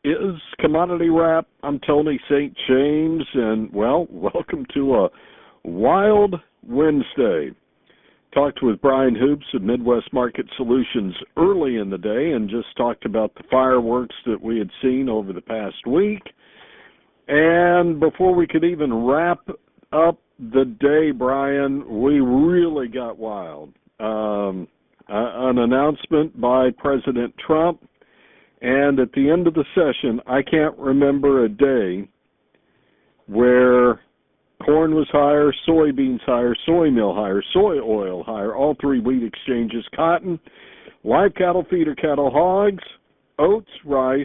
is Commodity Wrap. I'm Tony St. James, and, well, welcome to a wild Wednesday. Talked with Brian Hoops of Midwest Market Solutions early in the day and just talked about the fireworks that we had seen over the past week. And before we could even wrap up the day, Brian, we really got wild. An announcement by President Trump. And at the end of the session, I can't remember a day where corn was higher, soybeans higher, soy meal higher, soy oil higher, all three wheat exchanges, cotton, live cattle, feeder cattle, hogs, oats, rice,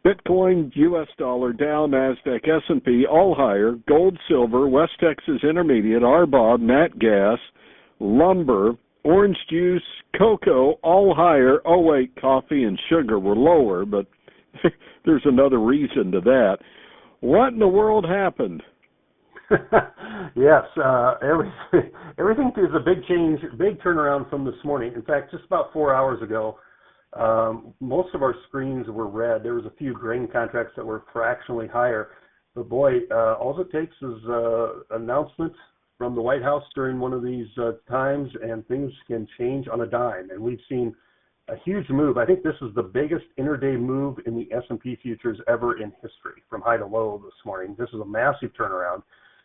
Bitcoin, U.S. dollar, Dow, NASDAQ, S&P, all higher, gold, silver, West Texas Intermediate, RBOB, nat gas, lumber, orange juice, cocoa, all higher. Oh, wait, coffee and sugar were lower, but there's another reason to that. What in the world happened? Yes, everything is a big change, big turnaround from this morning. In fact, just about 4 hours ago, most of our screens were red. There was a few grain contracts that were fractionally higher. But boy, all it takes is an announcement from the White House during one of these times, and things can change on a dime. And we've seen a huge move. I think this is the biggest intraday move in the S&P futures ever in history, from high to low this morning. This is a massive turnaround.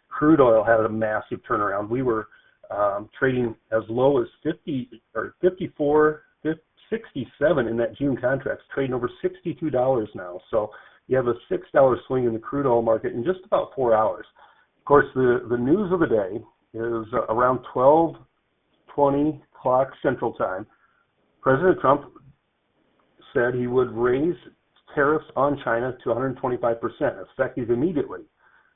Crude oil had a massive turnaround. We were trading as low as 67 in that June contracts, trading over $62 now. So you have a $6 swing in the crude oil market in just about 4 hours. Of course, the news of the day is around 12:20 o'clock Central Time. President Trump said he would raise tariffs on China to 125%, effective immediately,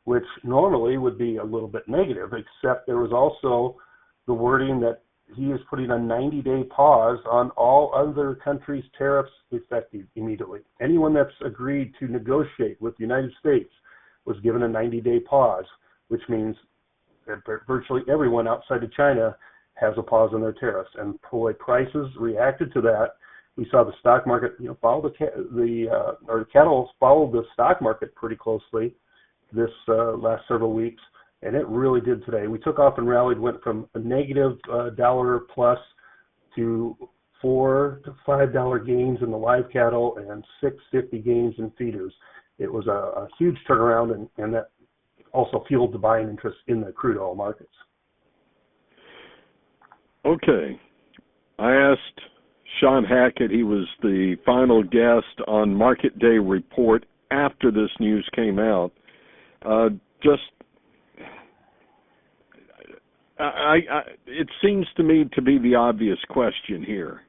which normally would be a little bit negative, except there was also the wording that he is putting a 90-day pause on all other countries' tariffs effective immediately. Anyone that's agreed to negotiate with the United States was given a 90-day pause, which means that virtually everyone outside of China has a pause on their tariffs. And boy, prices reacted to that. We saw the stock market, follow the cattle followed the stock market pretty closely this last several weeks, and it really did today. We took off and rallied, went from a negative dollar plus to $4 to $5 gains in the live cattle and $6.50 gains in feeders. It was a huge turnaround, and that also fueled the buying interest in the crude oil markets. Okay. I asked Sean Hackett, he was the final guest on Market Day Report after this news came out. It seems to me to be the obvious question here.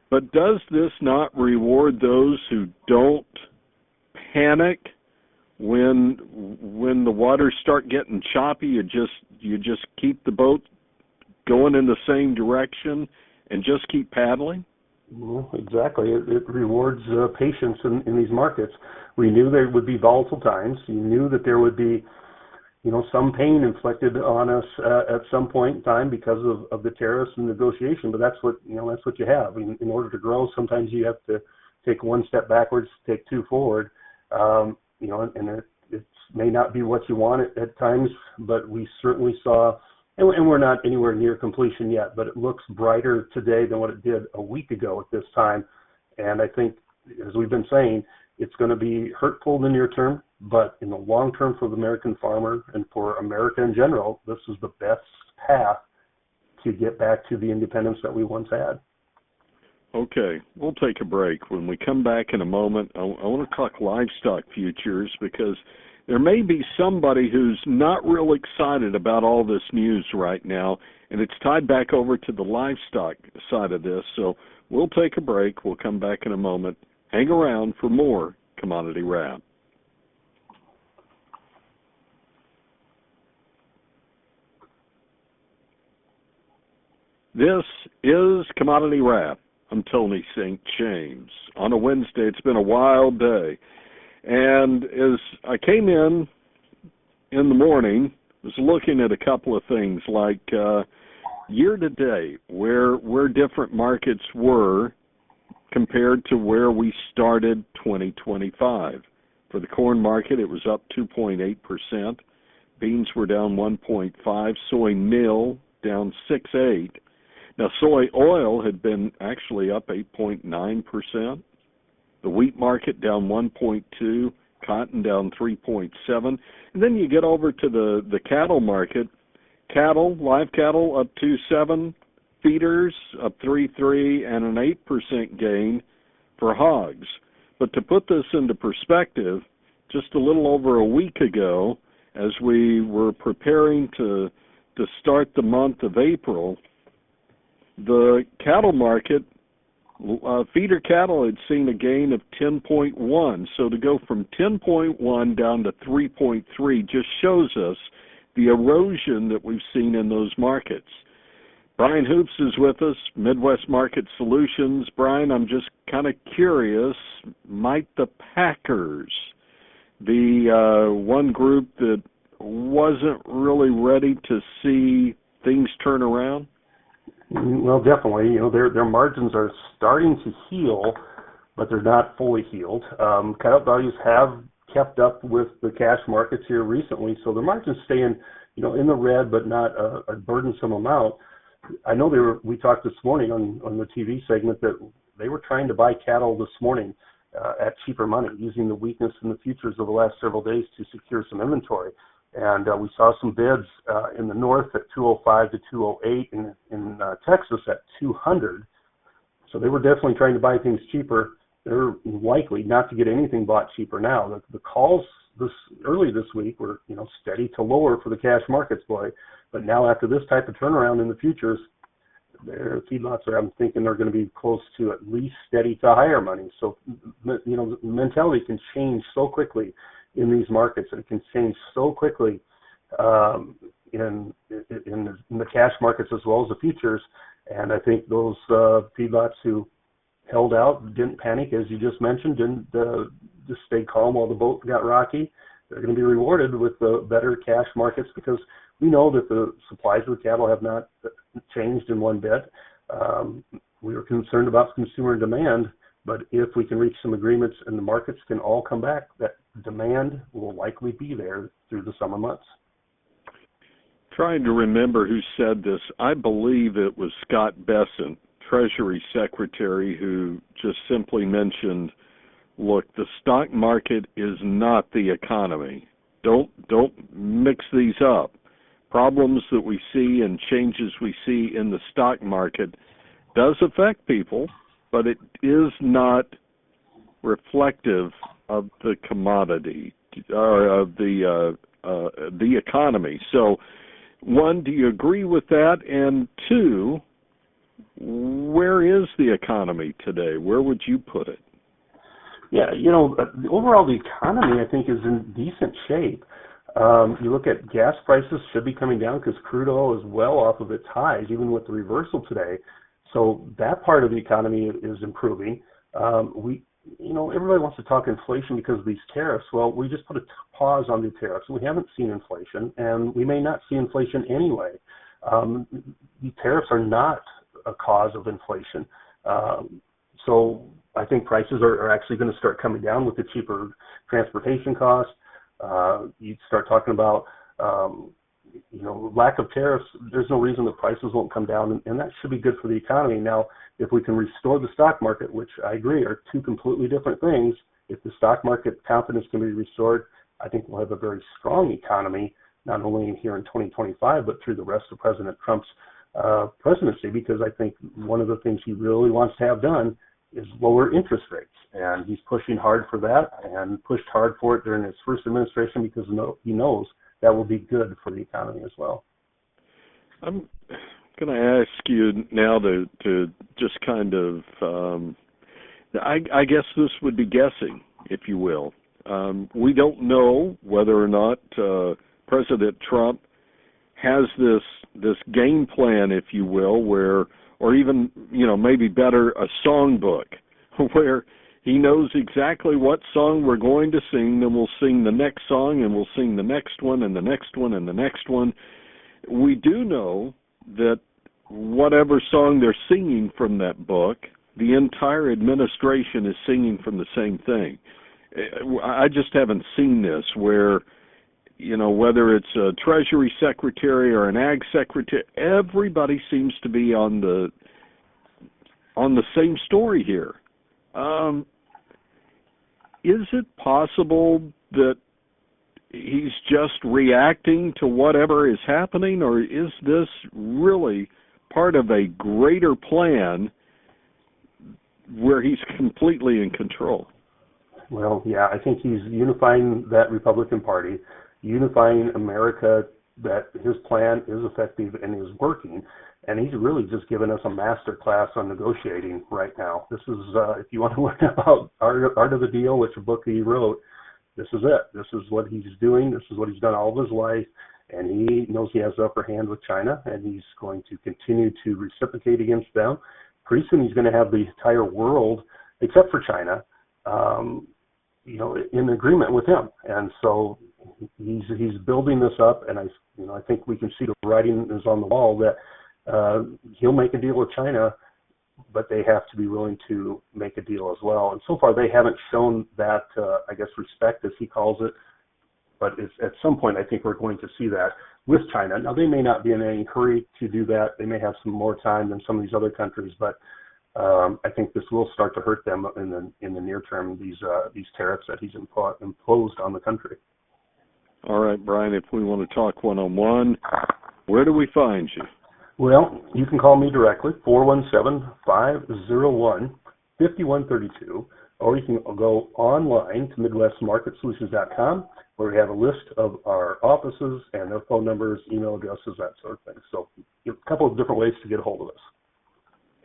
But does this not reward those who don't panic when the waters start getting choppy? You just keep the boat going in the same direction and just keep paddling? Well, exactly. It rewards patience in these markets. We knew there would be volatile times. You knew that there would be, some pain inflicted on us at some point in time because of the tariffs and negotiation. But that's what you have. In order to grow, sometimes you have to take one step backwards, take two forward. And it may not be what you want at times, but we certainly saw. And we're not anywhere near completion yet, but it looks brighter today than what it did a week ago at this time. And I think, as we've been saying, it's going to be hurtful in the near term, but in the long term for the American farmer and for America in general, this is the best path to get back to the independence that we once had. Okay, we'll take a break. When we come back in a moment, I want to talk livestock futures, because there may be somebody who's not real excited about all this news right now, and it's tied back over to the livestock side of this. So we'll take a break. We'll come back in a moment. Hang around for more Commodity Wrap. This is Commodity Wrap. I'm Tony St. James. On a Wednesday, it's been a wild day. And as I came in the morning, was looking at a couple of things like year to date, where different markets were compared to where we started 2025. For the corn market, it was up 2.8%. Beans were down 1.5%. Soy meal down 6.8%. Now, soy oil had been actually up 8.9%. The wheat market down 1.2%. Cotton down 3.7%. And then you get over to the cattle market. Cattle, live cattle up 2.7%. Feeders up 3.3%, and an 8% gain for hogs. But to put this into perspective, just a little over a week ago, as we were preparing to start the month of April, the cattle market, feeder cattle had seen a gain of 10.1. So to go from 10.1 down to 3.3 just shows us the erosion that we've seen in those markets. Brian Hoops is with us, Midwest Market Solutions. Brian, I'm just kind of curious, might the Packers, the one group that wasn't really ready to see things turn around? Well, definitely. Their margins are starting to heal, but they're not fully healed. Cutout values have kept up with the cash markets here recently, so the margins staying, in the red, but not a burdensome amount. I know we talked this morning on the TV segment that they were trying to buy cattle this morning at cheaper money, using the weakness in the futures of the last several days to secure some inventory. And we saw some bids in the north at 205 to 208, and in Texas at 200. So they were definitely trying to buy things cheaper. They're likely not to get anything bought cheaper now. The calls early this week were steady to lower for the cash markets, boy. But now after this type of turnaround in the futures, their feedlots I'm thinking are going to be close to at least steady to higher money. So, mentality can change so quickly in these markets, and it can change so quickly in the cash markets as well as the futures. And I think those feedlots who held out, didn't panic, as you just mentioned, didn't just stay calm while the boat got rocky, they're going to be rewarded with the better cash markets, because we know that the supplies of the cattle have not changed in one bit. We were concerned about consumer demand, but if we can reach some agreements and the markets can all come back, that demand will likely be there through the summer months. Trying to remember who said this. I believe it was Scott Bessent, Treasury Secretary, who just simply mentioned, look, the stock market is not the economy. Don't mix these up. Problems that we see and changes we see in the stock market does affect people, but it is not reflective of the commodity or of the economy. So, one, do you agree with that? And two, where is the economy today? Where would you put it? Yeah, overall the economy, I think, is in decent shape. You look at gas prices should be coming down because crude oil is well off of its highs, even with the reversal today. So that part of the economy is improving. Everybody wants to talk inflation because of these tariffs. Well, we just put a pause on the tariffs. We haven't seen inflation, and we may not see inflation anyway. The tariffs are not a cause of inflation. So I think prices are actually going to start coming down with the cheaper transportation costs. You start talking about, lack of tariffs. There's no reason that prices won't come down, and that should be good for the economy. Now, if we can restore the stock market, which I agree are two completely different things, if the stock market confidence can be restored, I think we'll have a very strong economy, not only here in 2025, but through the rest of President Trump's presidency, because I think one of the things he really wants to have done is lower interest rates. And he's pushing hard for that and pushed hard for it during his first administration because he knows that will be good for the economy as well. I'm going to ask you now to just kind of, I guess this would be guessing, if you will. We don't know whether or not President Trump has this game plan, if you will, where, or even, maybe better, a songbook, where he knows exactly what song we're going to sing, then we'll sing the next song, and we'll sing the next one, and the next one, and the next one. We do know that whatever song they're singing from that book, the entire administration is singing from the same thing. I just haven't seen this where, you know, whether it's a Treasury Secretary or an Ag Secretary, everybody seems to be on the same story here. Is it possible that he's just reacting to whatever is happening, or is this really part of a greater plan where he's completely in control? Well, yeah, I think he's unifying that Republican Party, unifying America, that his plan is effective and is working. And he's really just given us a master class on negotiating right now. This is, if you want to learn about Art of the Deal, which a book he wrote, this is it. This is what he's doing. This is what he's done all of his life. And he knows he has the upper hand with China, and he's going to continue to reciprocate against them. Pretty soon he's going to have the entire world, except for China, you know, in agreement with him. And so he's building this up, and I think we can see the writing is on the wall that he'll make a deal with China, but they have to be willing to make a deal as well. And so far they haven't shown that, I guess, respect, as he calls it. But at some point, I think we're going to see that with China. Now, they may not be in any hurry to do that. They may have some more time than some of these other countries, but I think this will start to hurt them in the near term, these tariffs that he's imposed on the country. All right, Brian, if we want to talk one-on-one, where do we find you? Well, you can call me directly, 417-501-5132, or you can go online to MidwestMarketSolutions.com, where we have a list of our offices and their phone numbers, email addresses, that sort of thing. So a couple of different ways to get a hold of us.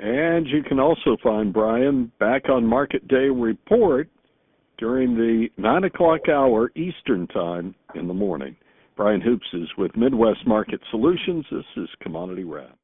And you can also find Brian back on Market Day Report during the 9 o'clock hour Eastern Time in the morning. Brian Hoops is with Midwest Market Solutions. This is Commodity Wrap.